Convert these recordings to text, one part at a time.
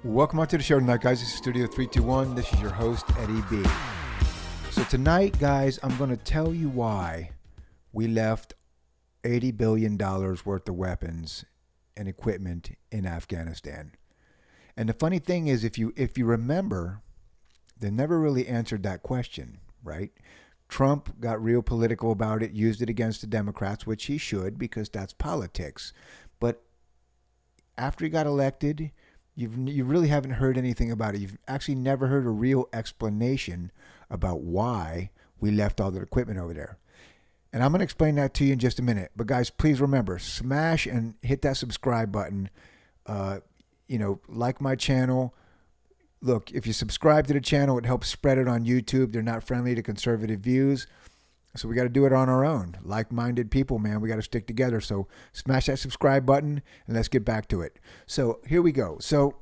Welcome on to the show tonight, guys. This is Studio 321. This is your host, Eddie B. So tonight, guys, I'm going to tell you why we left $80 billion worth of weapons and equipment in Afghanistan. And the funny thing is, if you remember, they never really answered that question, right? Trump got real political about it, used it against the Democrats, which he should because that's politics. But after he got elected, you really haven't heard anything about it. You've actually never heard a real explanation about why we left all that equipment over there. And I'm going to explain that to you in just a minute. But guys, please remember, smash and hit that subscribe button. Like my channel. Look, if you subscribe to the channel, it helps spread it on YouTube. They're not friendly to conservative views. So we got to do it on our own. Like-minded people, man, we got to stick together. So smash that subscribe button and let's get back to it. So here we go. So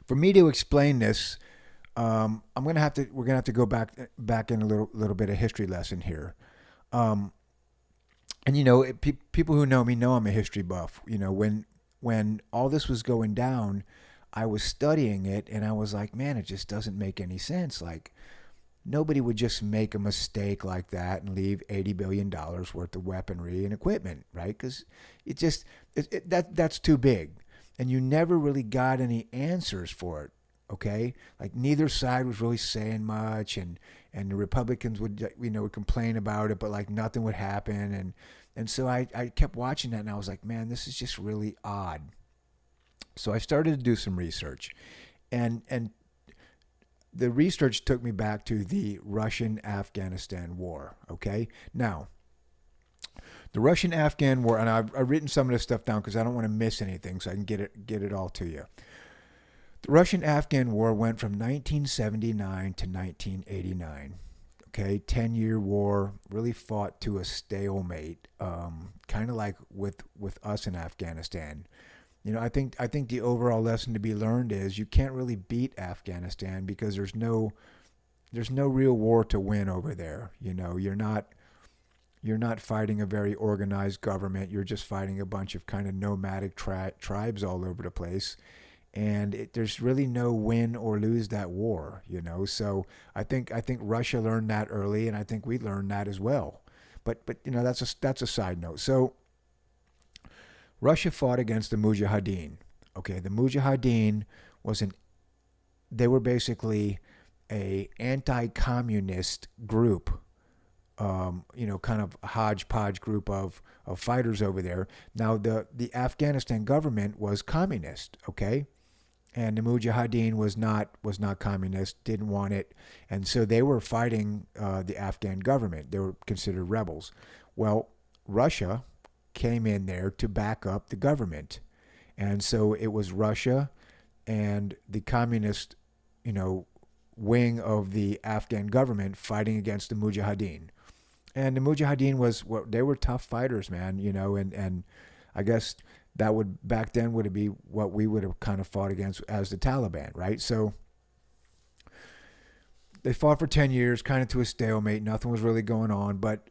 for me to explain this, we're gonna have to go back in a little bit of history lesson here. People who know me know I'm a history buff. You know, when all this was going down, I was studying it and I was like, man, it just doesn't make any sense. Like, nobody would just make a mistake like that and leave $80 billion worth of weaponry and equipment, right? Because that's too big. And you never really got any answers for it, okay? Like, neither side was really saying much, and the Republicans would complain about it, but like nothing would happen. And so I kept watching that and I was like, man, this is just really odd. So I started to do some research. And the research took me back to the Russian-Afghanistan war, okay? Now, the Russian-Afghan war, and I've written some of this stuff down because I don't want to miss anything so I can get it all to you. The Russian-Afghan war went from 1979 to 1989, okay? 10-year war, really fought to a stalemate, kind of like with us in Afghanistan. You know, I think the overall lesson to be learned is you can't really beat Afghanistan because there's no real war to win over there. You know, you're not fighting a very organized government. You're just fighting a bunch of kind of nomadic tribes all over the place, and there's really no win or lose that war. You know, so I think Russia learned that early, and I think we learned that as well. But you know, that's a side note. So Russia fought against the Mujahideen. Okay, the Mujahideen they were basically a anti-communist group, kind of a hodgepodge group of fighters over there. Now, the Afghanistan government was communist, okay? And the Mujahideen was not communist, didn't want it. And so they were fighting the Afghan government. They were considered rebels. Well, Russia came in there to back up the government. And so it was Russia and the communist, wing of the Afghan government fighting against the Mujahideen. And the Mujahideen they were tough fighters, man, and I guess that would back then would be what we would have kind of fought against as the Taliban, right? So they fought for 10 years, kind of to a stalemate. Nothing was really going on, but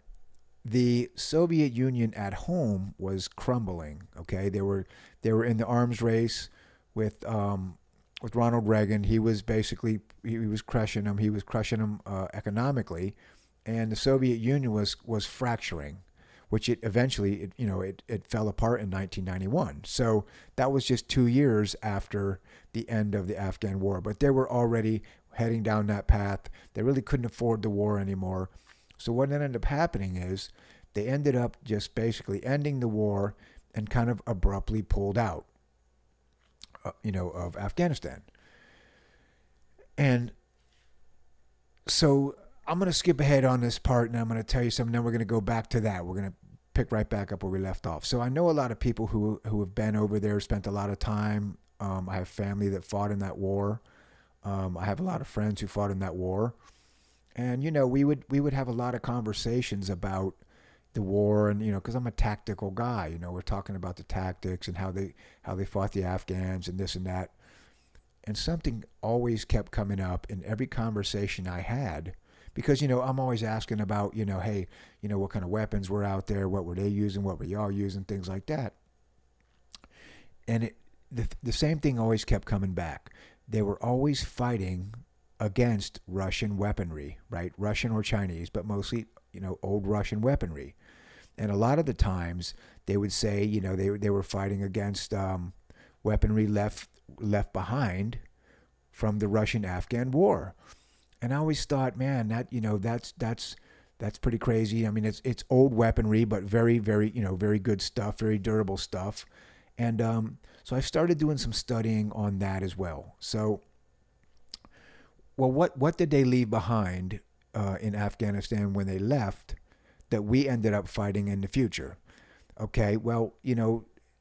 the Soviet Union at home was crumbling. Okay, they were in the arms race with Ronald Reagan. He was crushing them. He was crushing them economically, and the Soviet Union was fracturing, which it eventually it fell apart in 1991. So that was just 2 years after the end of the Afghan war. But they were already heading down that path. They really couldn't afford the war anymore. So what ended up happening is they ended up just basically ending the war and kind of abruptly pulled out, of Afghanistan. And so I'm going to skip ahead on this part and I'm going to tell you something. Then we're going to go back to that. We're going to pick right back up where we left off. So I know a lot of people who have been over there, spent a lot of time. I have family that fought in that war. I have a lot of friends who fought in that war. And, we would have a lot of conversations about the war and, because I'm a tactical guy, we're talking about the tactics and how they fought the Afghans and this and that. And something always kept coming up in every conversation I had because, I'm always asking about, hey, what kind of weapons were out there? What were they using? What were y'all using? Things like that. And the same thing always kept coming back. They were always fighting against Russian weaponry, right? Russian or Chinese, but mostly, old Russian weaponry. And a lot of the times they would say, they were fighting against weaponry left behind from the Russian-Afghan war. And I always thought, man, that's pretty crazy. I mean, it's old weaponry, but very, very, very good stuff, very durable stuff. And so I started doing some studying on that as well. So, well, what did they leave behind in Afghanistan when they left that we ended up fighting in the future? Okay, well,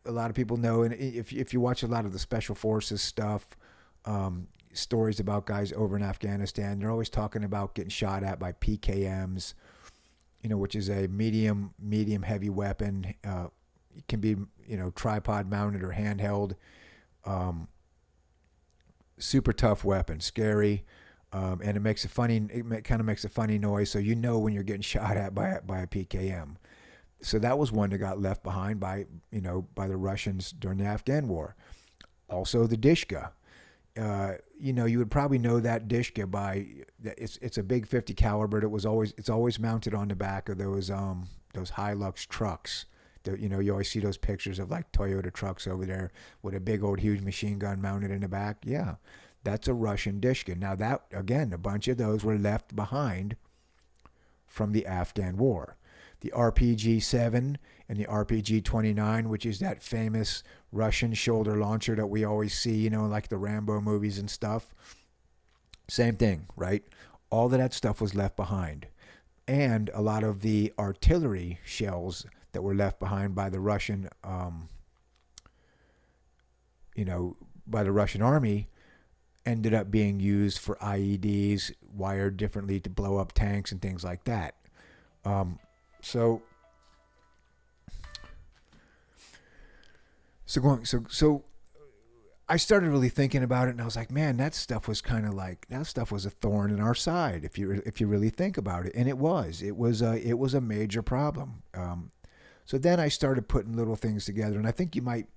a lot of people know, and if you watch a lot of the special forces stuff, stories about guys over in Afghanistan, they're always talking about getting shot at by PKMs, which is a medium heavy weapon. It can be, tripod mounted or handheld. Super tough weapon, scary, and it kind of makes a funny noise, so when you're getting shot at by a PKM. So that was one that got left behind by the Russians during the Afghan war. Also the Dishka. You would probably know that Dishka by it's a big 50 caliber. It's always mounted on the back of those Hilux trucks. You always see those pictures of like Toyota trucks over there with a big old huge machine gun mounted in the back. Yeah, that's a Russian Dishka. Now that, again, a bunch of those were left behind from the Afghan war. The RPG-7 and the RPG-29, which is that famous Russian shoulder launcher that we always see, like the Rambo movies and stuff. Same thing, right? All of that stuff was left behind. And a lot of the artillery shells that were left behind by the Russian, by the Russian army ended up being used for IEDs, wired differently to blow up tanks and things like that. So I started really thinking about it, and I was like, man, that stuff was a thorn in our side if you really think about it, and it was a major problem. So then I started putting little things together, and I think you might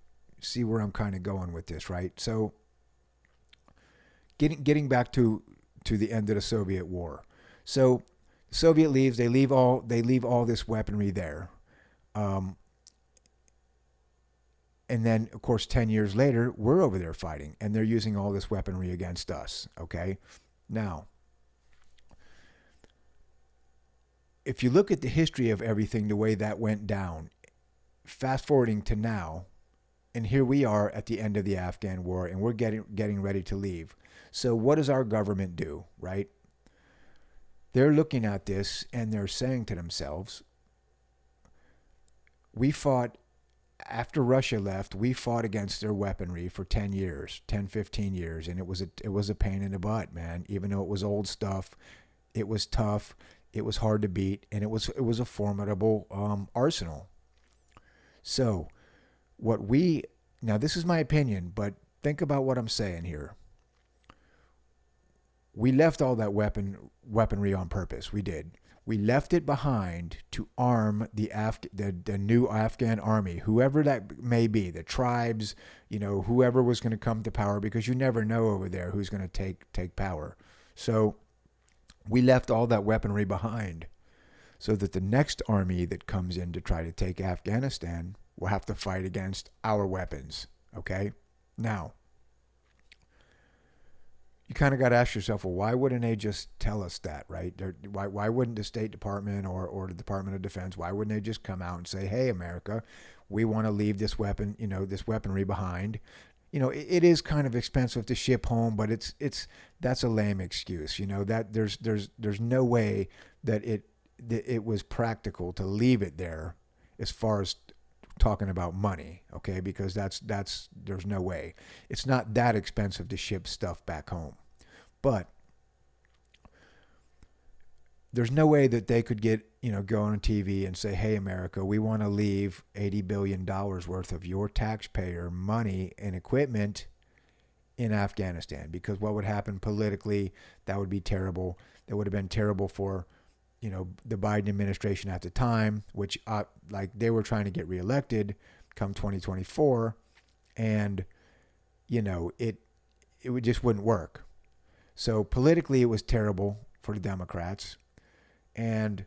see where I'm kind of going with this, right? So getting back to the end of the Soviet war. So the Soviet leaves, they leave all this weaponry there. And then, of course, 10 years later, we're over there fighting, and they're using all this weaponry against us, okay? Now, if you look at the history of everything, the way that went down, fast forwarding to now, and here we are at the end of the Afghan war, and we're getting ready to leave. So what does our government do, right? They're looking at this, and they're saying to themselves, after Russia left, we fought against their weaponry for 10 years, 10, 15 years, and it was a pain in the butt, man. Even though it was old stuff, it was tough, it was hard to beat, and it was a formidable arsenal. So, now this is my opinion, but think about what I'm saying here. We left all that weaponry on purpose. We did. We left it behind to arm the new Afghan army, whoever that may be, the tribes, whoever was going to come to power, because you never know over there who's going to take power. So we left all that weaponry behind so that the next army that comes in to try to take Afghanistan will have to fight against our weapons, okay? Now, you kind of got to ask yourself, well, why wouldn't they just tell us that, right? Why wouldn't the State Department or the Department of Defense, why wouldn't they just come out and say, hey, America, we want to leave this this weaponry behind? It is kind of expensive to ship home, but that's a lame excuse. That there's no way that it was practical to leave it there as far as talking about money, okay? Because there's no way. It's not that expensive to ship stuff back home. But there's no way that they could go on TV and say, hey, America, we want to leave $80 billion worth of your taxpayer money and equipment in Afghanistan. Because what would happen politically, that would be terrible. That would have been terrible for, the Biden administration at the time, which they were trying to get reelected come 2024. And it would just wouldn't work. So politically, it was terrible for the Democrats, and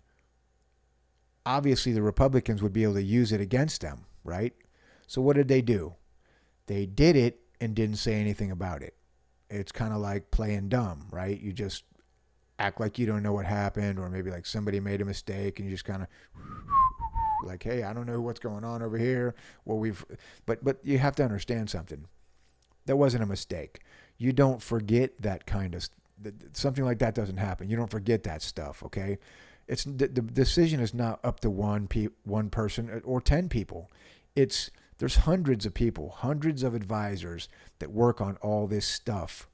obviously the Republicans would be able to use it against them, right? So what did they do? They did it and didn't say anything about it. It's kind of like playing dumb, right? You just act like you don't know what happened, or maybe like somebody made a mistake and you just kind of like, hey, I don't know what's going on over here. Well, but you have to understand something. That wasn't a mistake. You don't forget that kind of something like that doesn't happen. You don't forget that stuff, okay? It's the decision is not up to one person or 10 people. There's hundreds of people, hundreds of advisors that work on all this stuff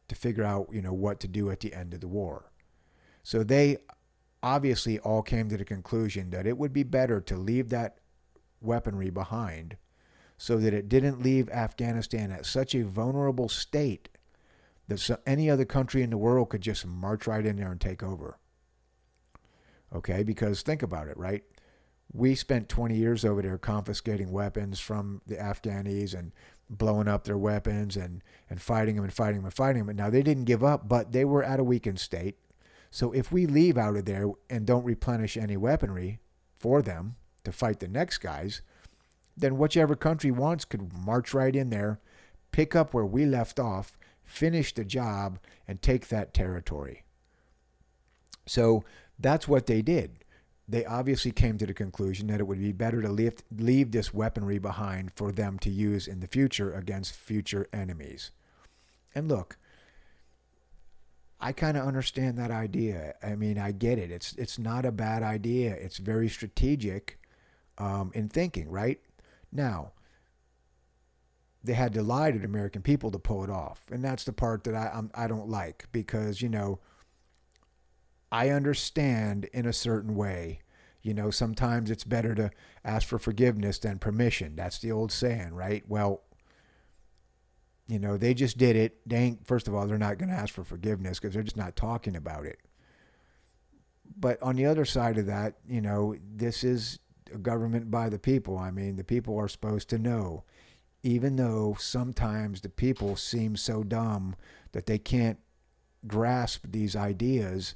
to figure out, what to do at the end of the war. So they obviously all came to the conclusion that it would be better to leave that weaponry behind so that it didn't leave Afghanistan at such a vulnerable state that any other country in the world could just march right in there and take over. Okay, because think about it, right? We spent 20 years over there confiscating weapons from the Afghanis and blowing up their weapons and fighting them and fighting them and fighting them. And now they didn't give up, but they were at a weakened state. So if we leave out of there and don't replenish any weaponry for them to fight the next guys, then whichever country wants could march right in there, pick up where we left off, finish the job, and take that territory. So that's what they did. They obviously came to the conclusion that it would be better to leave this weaponry behind for them to use in the future against future enemies. And look, I kind of understand that idea. I mean, I get it. It's not a bad idea. It's very strategic in thinking, right? Now, they had to lie to the American people to pull it off. And that's the part that I don't like because, I understand in a certain way. Sometimes it's better to ask for forgiveness than permission. That's the old saying, right? Well, they just did it. First of all, they're not going to ask for forgiveness because they're just not talking about it. But on the other side of that, this is a government by the people. I mean, the people are supposed to know, even though sometimes the people seem so dumb that they can't grasp these ideas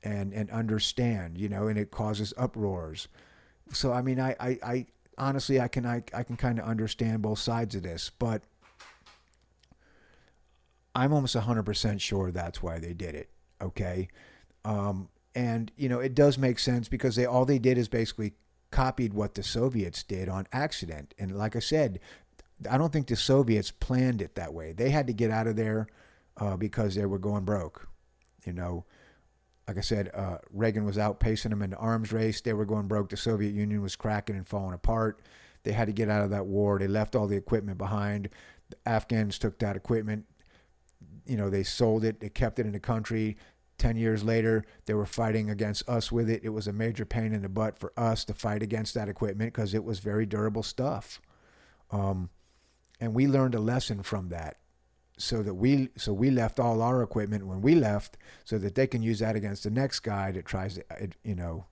and understand, and it causes uproars. So, I mean, I honestly, I can kind of understand both sides of this, but I'm almost 100% sure that's why they did it. Okay. And it does make sense because all they did is basically copied what the Soviets did on accident. And like I said, I don't think the Soviets planned it that way. They had to get out of there because they were going broke, Like I said, Reagan was outpacing them in the arms race. They were going broke. The Soviet Union was cracking and falling apart. They had to get out of that war. They left all the equipment behind. The Afghans took that equipment. They sold it. They kept it in the country. 10 years later, they were fighting against us with it. It was a major pain in the butt for us to fight against that equipment because it was very durable stuff. And we learned a lesson from that. So we left all our equipment when we left so that they can use that against the next guy that tries to,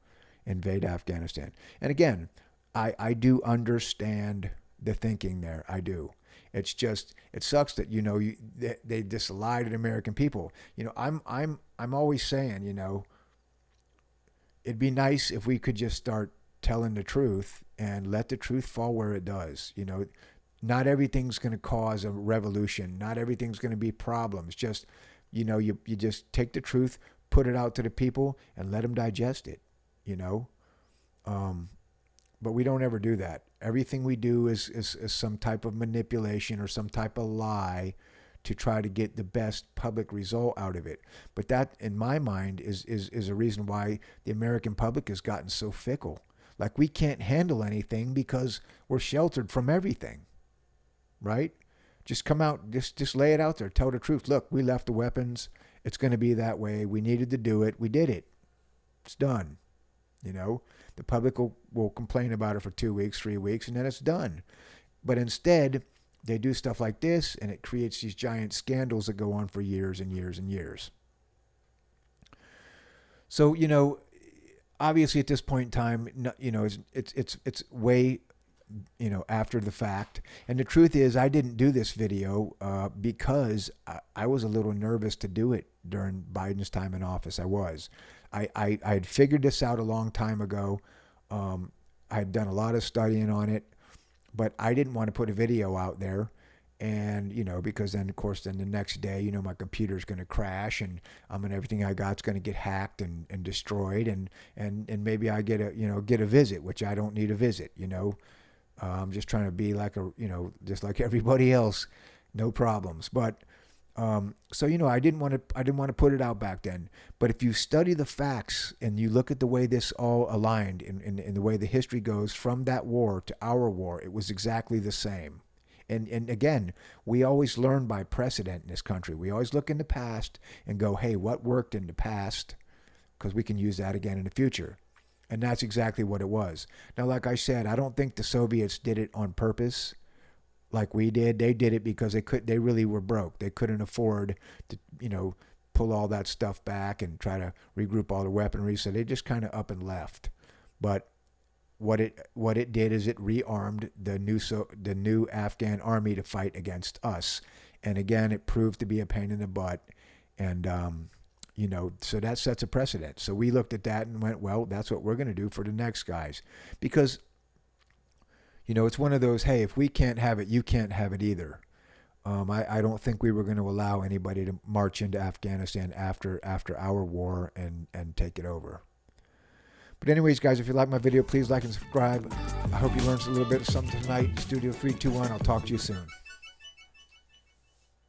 invade Afghanistan. And again, I do understand the thinking there. I do. It's just, it sucks that, they just lie to the American people. I'm always saying, it'd be nice if we could just start telling the truth and let the truth fall where it does. Not everything's going to cause a revolution. Not everything's going to be problems. Just, you just take the truth, put it out to the people, and let them digest it, But we don't ever do that. Everything we do is some type of manipulation or some type of lie to try to get the best public result out of it. But that, in my mind, is a reason why the American public has gotten so fickle. Like, we can't handle anything because we're sheltered from everything. Right? Just come out, just lay it out there. Tell the truth. Look, we left the weapons. It's going to be that way. We needed to do it. We did it. It's done. The public will complain about it for 2 weeks, 3 weeks, and then it's done. But instead, they do stuff like this, and it creates these giant scandals that go on for years and years and years. So, obviously at this point in time, it's way after the fact. And the truth is, I didn't do this video because I was a little nervous to do it during Biden's time in office. I was. I had figured this out a long time ago. I had done a lot of studying on it, but I didn't want to put a video out there. And, because then, of course, then the next day, my computer's going to crash and everything I got's going to get hacked and destroyed. And maybe I get a visit, which I don't need a visit, I'm just trying to be like just like everybody else, no problems. But, so, I didn't want to put it out back then. But if you study the facts and you look at the way this all aligned in the way the history goes from that war to our war, it was exactly the same. And again, we always learn by precedent in this country. We always look in the past and go, hey, what worked in the past? Because we can use that again in the future. And that's exactly what it was. Now, like I said, I don't think the Soviets did it on purpose like we did. They did it because they really were broke. They couldn't afford to, pull all that stuff back and try to regroup all the weaponry. So they just kind of up and left. But what it did is it rearmed the new Afghan army to fight against us, and again it proved to be a pain in the butt, and so that sets a precedent. So we looked at that and went, well, that's what we're going to do for the next guys, because it's one of those, hey, if we can't have it, you can't have it either. I don't think we were going to allow anybody to march into Afghanistan after our war and take it over. But anyways, guys, if you like my video, please like and subscribe. I hope you learned a little bit of something tonight. Studio 321. I'll talk to you soon.